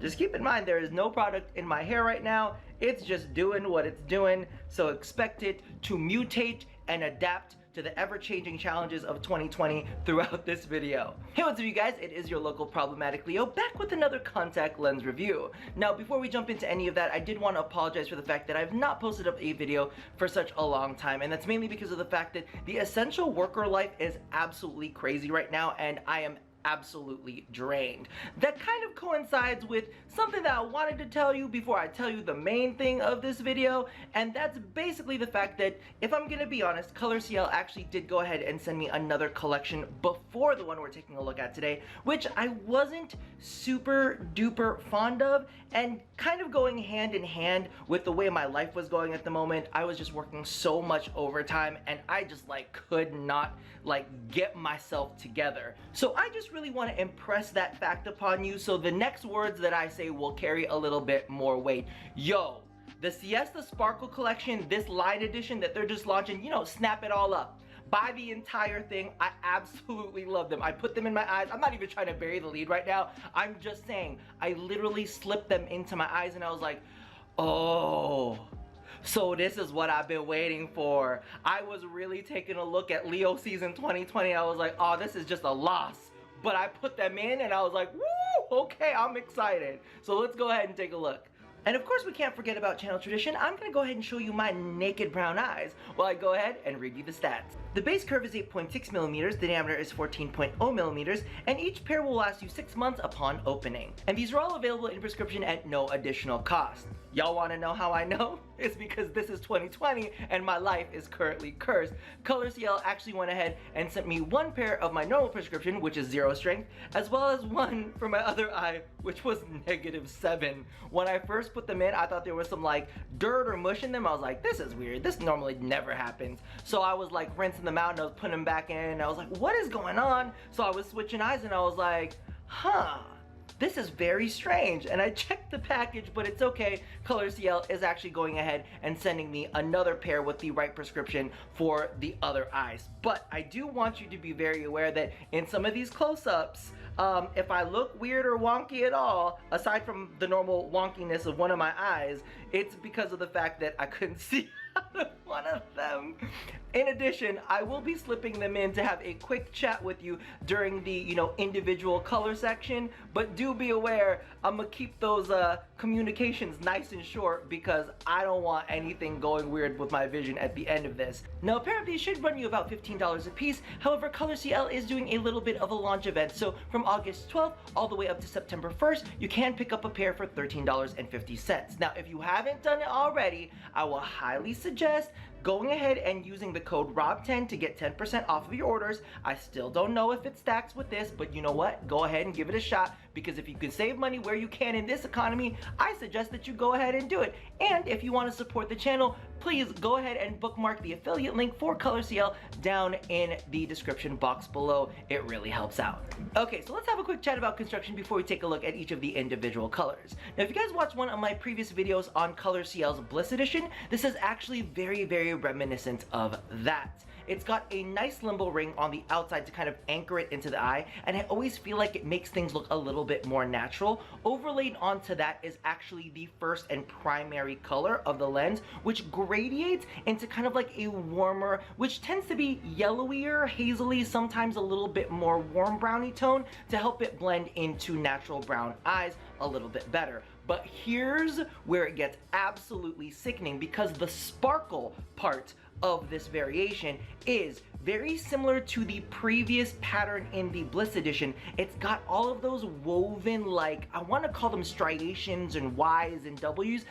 Just keep in mind there is no product in my hair right now. It's just doing what it's doing, so expect it to mutate and adapt to the ever-changing challenges of 2020 throughout this video. Hey, what's up you guys? It is your local Problematic Leo back with another contact lens review. Now, before we jump into any of that, I did want to apologize for the fact that I've not posted up a video for such a long time, and that's mainly because of the fact that the essential worker life is absolutely crazy right now, and I am absolutely drained. That kind of coincides with something that I wanted to tell you before I tell you the main thing of this video, and that's basically the fact that, if I'm gonna be honest, Color CL actually did go ahead and send me another collection before the one we're taking a look at today, which I wasn't super duper fond of, and kind of going hand in hand with the way my life was going at the moment. I was just working so much overtime, and I just could not get myself together. So I just really want to impress that fact upon you, so the next words that I say will carry a little bit more weight. Yo, the Siesta Sparkle collection, this line edition that they're just launching, you know, snap it all up. Buy the entire thing. I absolutely love them. I put them in my eyes. I'm not even trying to bury the lead right now. I'm just saying, I literally slipped them into my eyes and I was like, oh, so this is what I've been waiting for. I was really taking a look at Leo season 2020. I was like, oh, this is just a loss. But I put them in and I was like, woo, okay, I'm excited. So let's go ahead and take a look. And of course we can't forget about channel tradition. I'm gonna go ahead and show you my naked brown eyes while I go ahead and read you the stats. The base curve is 8.6 millimeters, the diameter is 14.0 millimeters, and each pair will last you 6 months upon opening. And these are all available in prescription at no additional cost. Y'all wanna know how I know? It's because this is 2020 and my life is currently cursed. Color CL actually went ahead and sent me one pair of my normal prescription, which is 0 strength, as well as one for my other eye, which was -7. When I first put them in, I thought there was some dirt or mush in them. I was like, this is weird. This normally never happens. So I was rinsing them out and I was putting them back in and I was like, what is going on? So I was switching eyes and I was like, huh. This is very strange, and I checked the package, but it's okay. Color CL is actually going ahead and sending me another pair with the right prescription for the other eyes. But I do want you to be very aware that in some of these close-ups, if I look weird or wonky at all, aside from the normal wonkiness of one of my eyes, it's because of the fact that I couldn't see out of one of them. In addition, I will be slipping them in to have a quick chat with you during the, individual color section, but do be aware, I'm gonna keep those communications nice and short because I don't want anything going weird with my vision at the end of this. Now, apparently it should run you about $15 a piece. However, Color CL is doing a little bit of a launch event, so from August 12th all the way up to September 1st, you can pick up a pair for $13.50. Now, if you haven't done it already, I will highly suggest going ahead and using the code ROB10 to get 10% off of your orders. I still don't know if it stacks with this, but you know what? Go ahead and give it a shot, because if you can save money where you can in this economy, I suggest that you go ahead and do it. And if you want to support the channel, please go ahead and bookmark the affiliate link for Color CL down in the description box below. It really helps out. Okay, so let's have a quick chat about construction before we take a look at each of the individual colors. Now, if you guys watched one of my previous videos on Color CL's Bliss Edition, this is actually very reminiscent of that. It's got a nice limbo ring on the outside to kind of anchor it into the eye, and I always feel like it makes things look a little bit more natural. Overlaid onto that is actually the first and primary color of the lens, which gradiates into kind of a warmer, which tends to be yellowier, hazily, sometimes a little bit more warm browny tone to help it blend into natural brown eyes a little bit better. But here's where it gets absolutely sickening, because the sparkle part of this variation is very similar to the previous pattern in the Bliss Edition. It's got all of those woven, I want to call them striations and Y's and W's.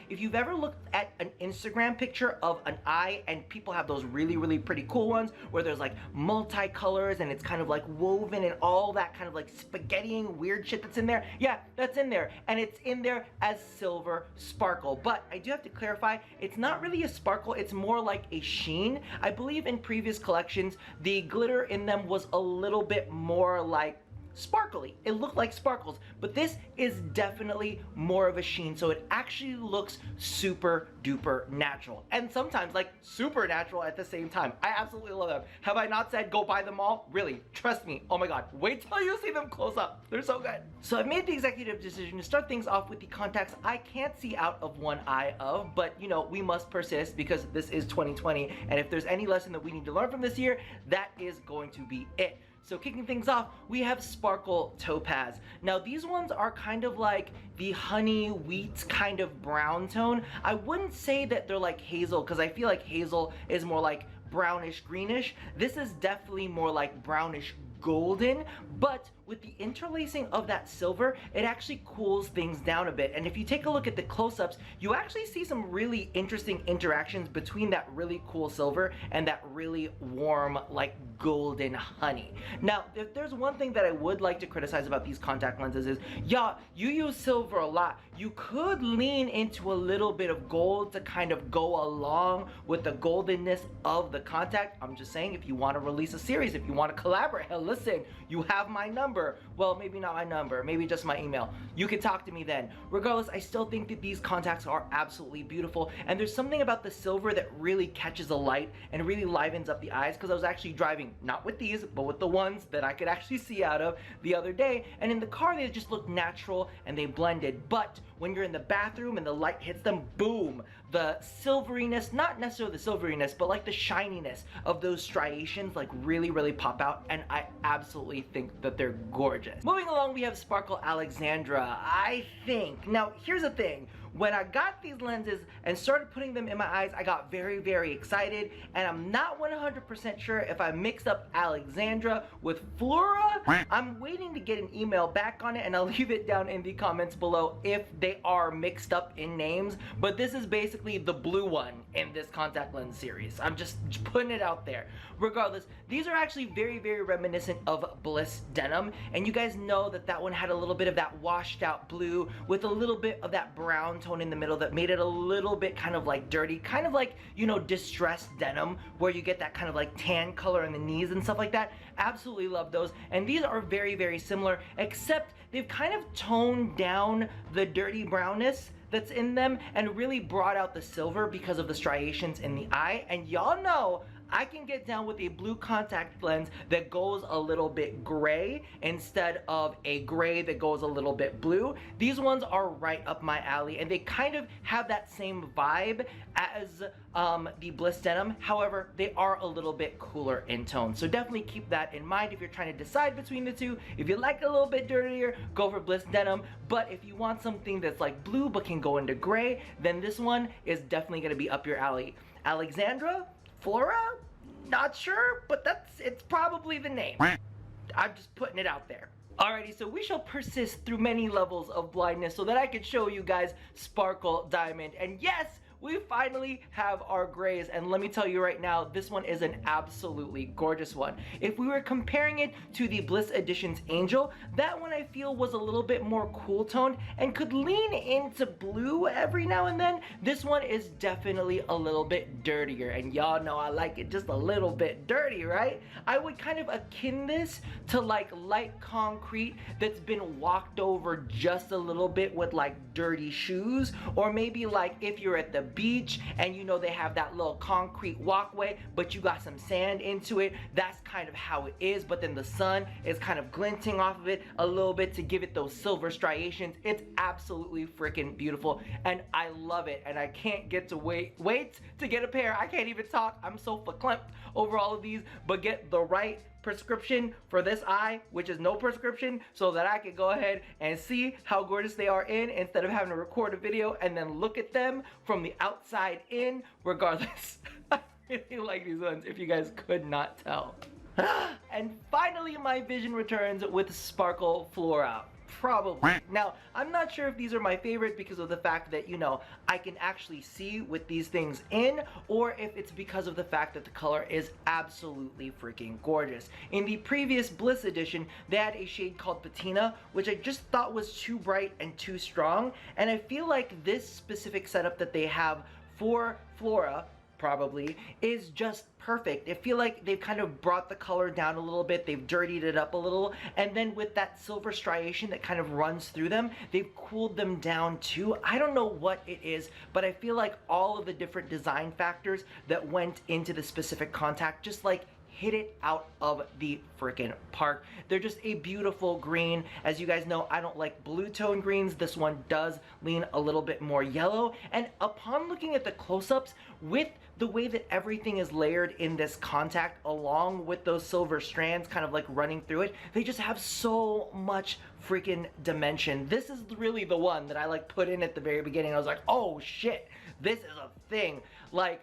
If you've ever looked at an Instagram picture of an eye, and people have those really pretty cool ones where there's multicolors and it's kind of woven and all that kind of spaghettiing weird shit that's in there. Yeah, that's in there, and it's in there as silver sparkle. But I do have to clarify, it's not really a sparkle, it's more like a sheen. I believe in previous collections, the glitter in them was a little bit more sparkly. It looked like sparkles, but this is definitely more of a sheen, so it actually looks super duper natural, and sometimes like super natural at the same time. I absolutely love them. Have I not said go buy them all? Really, trust me. Oh my god, wait till you see them close up. They're so good. So I made the executive decision to start things off with the contacts I can't see out of one eye of, but you know, we must persist because this is 2020, and if there's any lesson that we need to learn from this year, that is going to be it. So kicking things off, we have Sparkle Topaz. Now these ones are kind of like the honey wheat kind of brown tone. I wouldn't say that they're like hazel, because I feel like hazel is more like brownish greenish. This is definitely more like brownish golden, but with the interlacing of that silver, it actually cools things down a bit. And if you take a look at the close-ups, you actually see some really interesting interactions between that really cool silver and that really warm, like golden honey. Now, if there's one thing that I would like to criticize about these contact lenses is, yeah, you use silver a lot. You could lean into a little bit of gold to kind of go along with the goldenness of the contact. I'm just saying, if you want to release a series, if you want to collaborate, hell, listen, you have my number. Well, maybe not my number, maybe just my email. You can talk to me then. Regardless, I still think that these contacts are absolutely beautiful, and there's something about the silver that really catches a light and really livens up the eyes, because I was actually driving, not with these, but with the ones that I could actually see out of the other day, and in the car they just looked natural and they blended. But when you're in the bathroom and the light hits them, boom, the silveriness, not necessarily the silveriness, but like the shininess of those striations like really pop out, and I absolutely think that they're gorgeous. Moving along, we have Sparkle Alexandra. I think, now here's the thing, when I got these lenses and started putting them in my eyes, I got very excited, and I'm not 100% sure if I mixed up Alexandra with Flora. I'm waiting to get an email back on it, and I'll leave it down in the comments below if they are mixed up in names, but this is basically the blue one in this contact lens series. I'm just putting it out there. Regardless, these are actually very reminiscent of Bliss Denim, and you guys know that that one had a little bit of that washed out blue with a little bit of that brown tone in the middle that made it a little bit kind of like dirty, kind of like, you know, distressed denim, where you get that kind of like tan color in the knees and stuff like that. Absolutely love those, and these are very similar, except they've kind of toned down the dirty brownness that's in them and really brought out the silver because of the striations in the eye. And y'all know I can get down with a blue contact lens that goes a little bit gray instead of a gray that goes a little bit blue. These ones are right up my alley, and they kind of have that same vibe as the Bliss Denim. However, they are a little bit cooler in tone, so definitely keep that in mind if you're trying to decide between the two. If you like a little bit dirtier, go for Bliss Denim, but if you want something that's like blue but can go into gray, then this one is definitely going to be up your alley. Alexandra? Flora? Not sure, but it's probably the name. I'm just putting it out there. Alrighty, so we shall persist through many levels of blindness so that I can show you guys Sparkle Diamond. And yes, we finally have our grays, and let me tell you right now, this one is an absolutely gorgeous one. If we were comparing it to the Bliss Editions Angel, that one I feel was a little bit more cool toned and could lean into blue every now and then. This one is definitely a little bit dirtier, and y'all know I like it just a little bit dirty, right? I would kind of akin this to like light concrete that's been walked over just a little bit with like dirty shoes, or maybe like if you're at the beach and you know they have that little concrete walkway but you got some sand into it. That's kind of how it is, but then the sun is kind of glinting off of it a little bit to give it those silver striations. It's absolutely freaking beautiful, and I love it, and I can't get to wait to get a pair. I can't even talk. I'm so verklempt over all of these, but get the right prescription for this eye, which is no prescription, so that I can go ahead and see how gorgeous they are in instead of having to record a video and then look at them from the outside in. Regardless, I really like these ones, if you guys could not tell. And finally, my vision returns with Sparkle Flora. Probably. Now, I'm not sure if these are my favorite because of the fact that, you know, I can actually see with these things in, or if it's because of the fact that the color is absolutely freaking gorgeous. In the previous Bliss edition, they had a shade called Patina, which I just thought was too bright and too strong, and I feel like this specific setup that they have for Flora probably, is just perfect. I feel like they've kind of brought the color down a little bit, they've dirtied it up a little, and then with that silver striation that kind of runs through them, they've cooled them down too. I don't know what it is, but I feel like all of the different design factors that went into the specific contact just like hit it out of the freaking park. They're just a beautiful green. As you guys know, I don't like blue tone greens. This one does lean a little bit more yellow. And upon looking at the close-ups, with the way that everything is layered in this contact, along with those silver strands kind of like running through it, they just have so much freaking dimension. This is really the one that I like put in at the very beginning. I was like, oh shit, this is a thing. Like,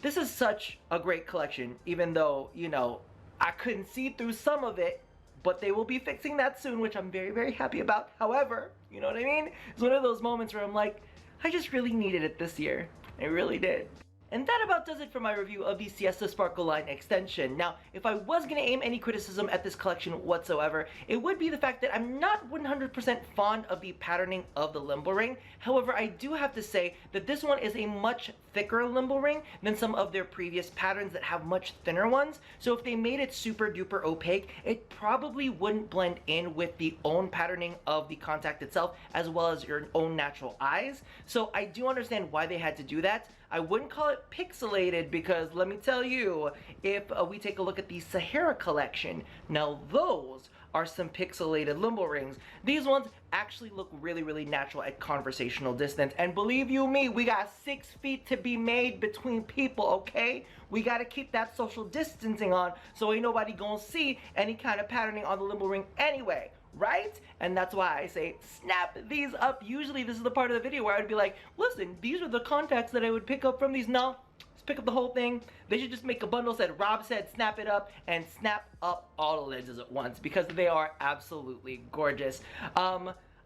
this is such a great collection, even though, you know, I couldn't see through some of it, but they will be fixing that soon, which I'm very, very happy about. However, you know what I mean? It's one of those moments where I'm like, I just really needed it this year. I really did. And that about does it for my review of the Siesta Sparkle line extension. Now, if I was going to aim any criticism at this collection whatsoever, it would be the fact that I'm not 100% fond of the patterning of the Limbo Ring. However, I do have to say that this one is a much thicker Limbo Ring than some of their previous patterns that have much thinner ones. So if they made it super duper opaque, it probably wouldn't blend in with the own patterning of the contact itself, as well as your own natural eyes. So I do understand why they had to do that. I wouldn't call it pixelated because let me tell you, if we take a look at the Sahara collection, now those are some pixelated Limbo Rings. These ones actually look really, really natural at conversational distance. And believe you me, we got 6 feet to be made between people, okay? We gotta keep that social distancing on so ain't nobody gonna see any kind of patterning on the Limbo Ring anyway. Right? And that's why I say snap these up. Usually this is the part of the video where I would be like, listen, these are the contacts that I would pick up from these. No, let's pick up the whole thing. They should just make a bundle that Rob said snap it up and snap up all the lenses at once because they are absolutely gorgeous.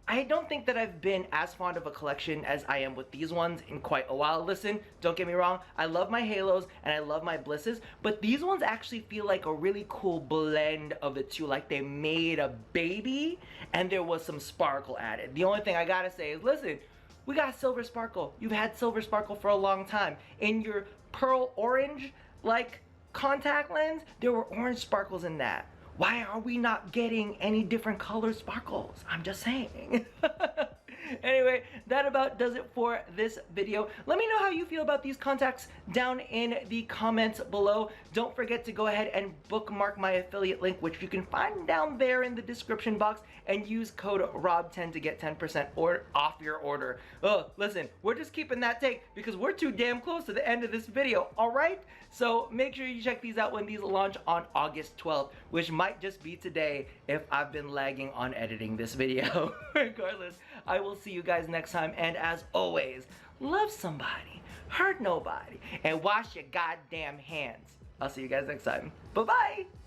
I don't think that I've been as fond of a collection as I am with these ones in quite a while. Listen, don't get me wrong, I love my Halos and I love my Blisses, but these ones actually feel like a really cool blend of the two. Like they made a baby and there was some sparkle added. The only thing I gotta say is, listen, we got silver sparkle. You've had silver sparkle for a long time. In your pearl orange, like, contact lens, there were orange sparkles in that. Why are we not getting any different color sparkles? I'm just saying. Anyway, that about does it for this video. Let me know how you feel about these contacts down in the comments below. Don't forget to go ahead and bookmark my affiliate link, which you can find down there in the description box, and use code ROB10 to get 10% off your order. Oh, listen, we're just keeping that take because we're too damn close to the end of this video, alright? So make sure you check these out when these launch on August 12th, which might just be today if I've been lagging on editing this video. Regardless, I will see you guys next time, and as always, love somebody, hurt nobody, and wash your goddamn hands. I'll see you guys next time. Bye-bye!